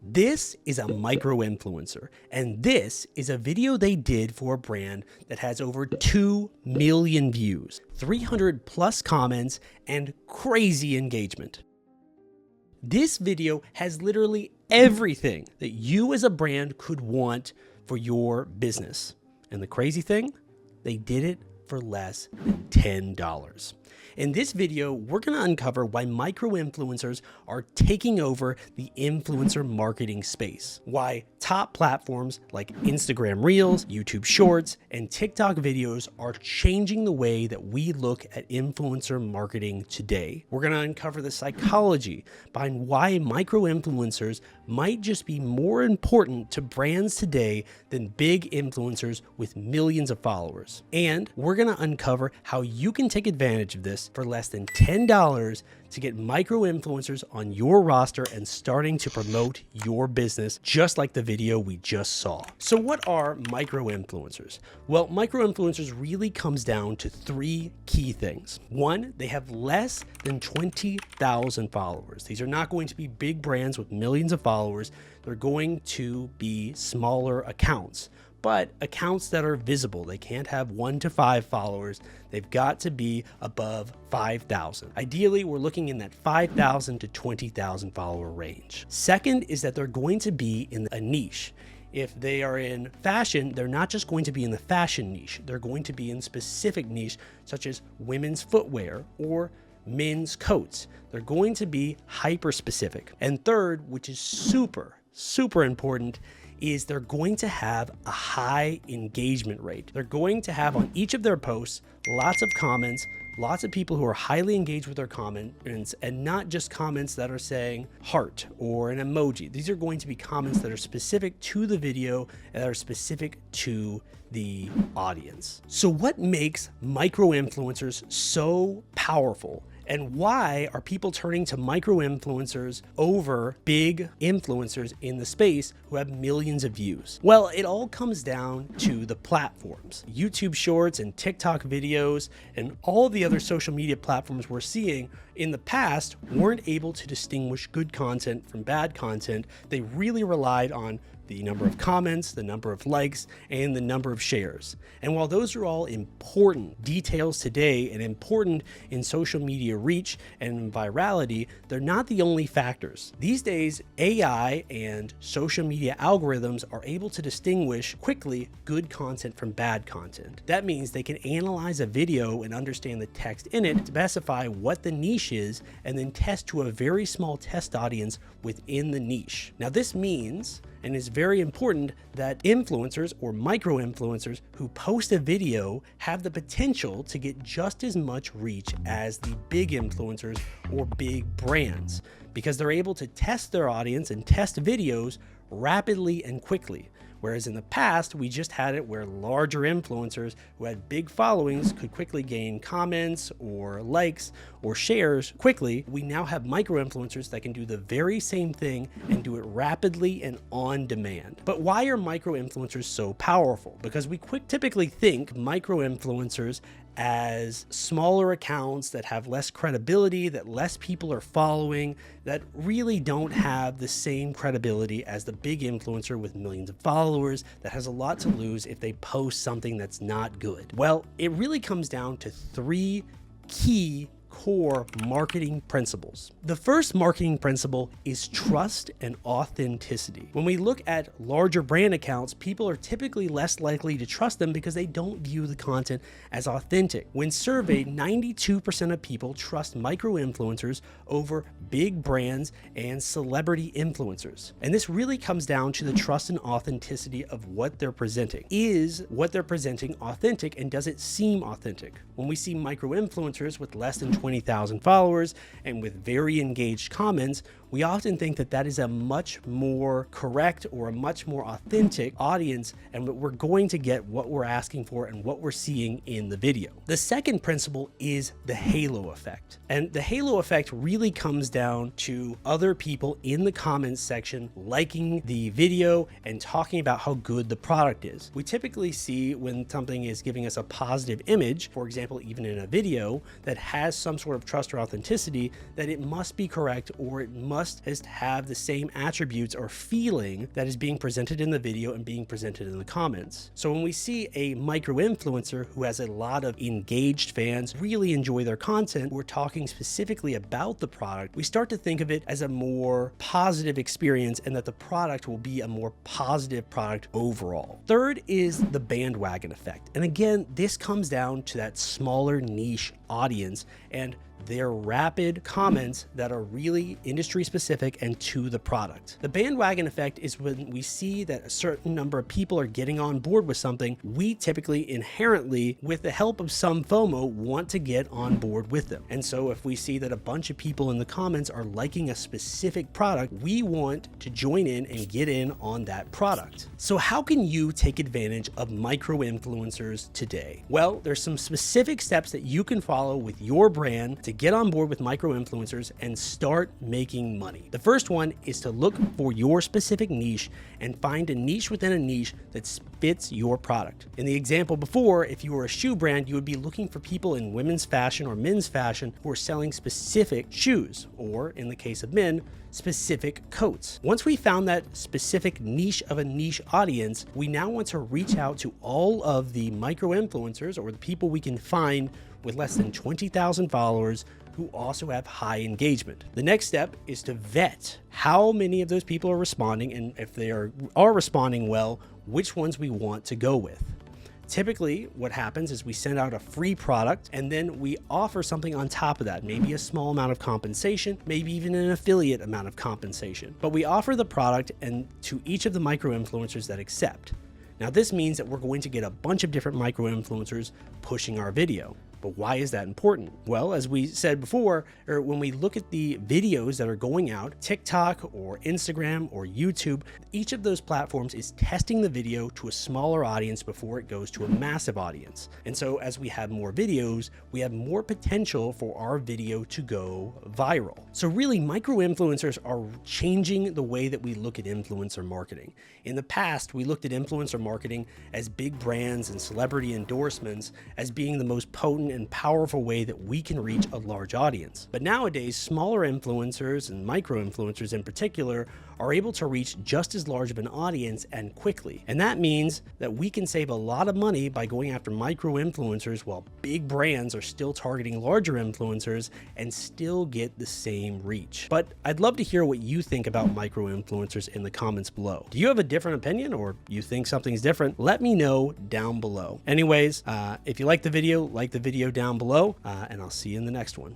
This is a micro influencer, and this is a video they did for a brand that has over 2 million views, 300 plus comments, and crazy engagement. This video has literally everything that you as a brand could want for your business. And the crazy thing, they did it for less than $10. In this video, we're going to uncover why micro-influencers are taking over the influencer marketing space, why top platforms like Instagram Reels, YouTube Shorts, and TikTok videos are changing the way that we look at influencer marketing today. We're going to uncover the psychology behind why micro-influencers might just be more important to brands today than big influencers with millions of followers. And we're going to uncover how you can take advantage of this for less than $10 to get micro-influencers on your roster and starting to promote your business, just like the video we just saw. So what are micro-influencers? Well, micro-influencers really comes down to 3 key things. 1, they have less than 20,000 followers. These are not going to be big brands with millions of followers. They're going to be smaller accounts, but accounts that are visible. They can't have 1 to 5 followers. They've got to be above 5,000. Ideally, we're looking in that 5,000 to 20,000 follower range. Second is that they're going to be in a niche. If they are in fashion, they're not just going to be in the fashion niche. They're going to be in specific niche, such as women's footwear or men's coats. They're going to be hyper specific. And third, which is super important, is they're going to have a high engagement rate. They're going to have on each of their posts lots of comments, lots of people who are highly engaged with their comments, and not just comments that are saying heart or an emoji. These are going to be comments that are specific to the video and that are specific to the audience. So what makes micro-influencers so powerful? And why are people turning to micro-influencers over big influencers in the space who have millions of views? Well, it all comes down to the platforms. YouTube Shorts and TikTok videos and all the other social media platforms we're seeing in the past weren't able to distinguish good content from bad content. They really relied on the number of comments, the number of likes, and the number of shares. And while those are all important details today and important in social media reach and virality, they're not the only factors. These days, AI and social media algorithms are able to distinguish quickly good content from bad content. That means they can analyze a video and understand the text in it, specify what the niche is, and then test to a very small test audience within the niche. Now, this means, and is very important, that influencers or micro-influencers who post a video have the potential to get just as much reach as the big influencers or big brands, because they're able to test their audience and test videos rapidly and quickly. Whereas in the past, we just had it where larger influencers who had big followings could quickly gain comments or likes or shares quickly. We now have micro-influencers that can do the very same thing and do it rapidly and on demand. But why are micro-influencers so powerful? Because we typically think micro-influencers as smaller accounts that have less credibility, that less people are following, that really don't have the same credibility as the big influencer with millions of followers that has a lot to lose if they post something that's not good. Well, it really comes down to 3 key core marketing principles. The first marketing principle is trust and authenticity. When we look at larger brand accounts, people are typically less likely to trust them because they don't view the content as authentic. When surveyed, 92% of people trust micro-influencers over big brands and celebrity influencers. And this really comes down to the trust and authenticity of what they're presenting. Is what they're presenting authentic, and does it seem authentic? When we see micro-influencers with less than 20,000 followers and with very engaged comments, we often think that that is a much more correct or a much more authentic audience, and we're going to get what we're asking for and what we're seeing in the video. The second principle is the halo effect. And the halo effect really comes down to other people in the comments section liking the video and talking about how good the product is. We typically see when something is giving us a positive image, for example, even in a video that has some sort of trust or authenticity, that it must be correct or it must must have the same attributes or feeling that is being presented in the video and being presented in the comments. So when we see a micro influencer who has a lot of engaged fans, really enjoy their content, we're talking specifically about the product, we start to think of it as a more positive experience and that the product will be a more positive product overall. Third is the bandwagon effect. And again, this comes down to that smaller niche audience and their rapid comments that are really industry specific and to the product. The bandwagon effect is when we see that a certain number of people are getting on board with something, we typically inherently, with the help of some FOMO, want to get on board with them. And so if we see that a bunch of people in the comments are liking a specific product, we want to join in and get in on that product. So how can you take advantage of micro influencers today? Well, there's some specific steps that you can follow with your brand to get on board with micro influencers and start making money. The first one is to look for your specific niche and find a niche within a niche that fits your product. In the example before, if you were a shoe brand, you would be looking for people in women's fashion or men's fashion who are selling specific shoes, or in the case of men, specific coats. Once we found that specific niche of a niche audience, we now want to reach out to all of the micro influencers or the people we can find with less than 20,000 followers who also have high engagement. The next step is to vet how many of those people are responding, and if they are responding well, which ones we want to go with. Typically, what happens is we send out a free product and then we offer something on top of that, maybe a small amount of compensation, maybe even an affiliate amount of compensation. But we offer the product and to each of the micro influencers that accept. Now, this means that we're going to get a bunch of different micro influencers pushing our video. But why is that important? Well, as we said before, or when we look at the videos that are going out, TikTok or Instagram or YouTube, each of those platforms is testing the video to a smaller audience before it goes to a massive audience. And so as we have more videos, we have more potential for our video to go viral. So really, micro influencers are changing the way that we look at influencer marketing. In the past, we looked at influencer marketing as big brands and celebrity endorsements as being the most potent and powerful way that we can reach a large audience. But nowadays, smaller influencers and micro influencers in particular are able to reach just as large of an audience and quickly. And that means that we can save a lot of money by going after micro influencers while big brands are still targeting larger influencers and still get the same reach. But I'd love to hear what you think about micro influencers in the comments below. Do you have a different opinion, or you think something's different? Let me know down below. Anyways, if you like the video down below, and I'll see you in the next one.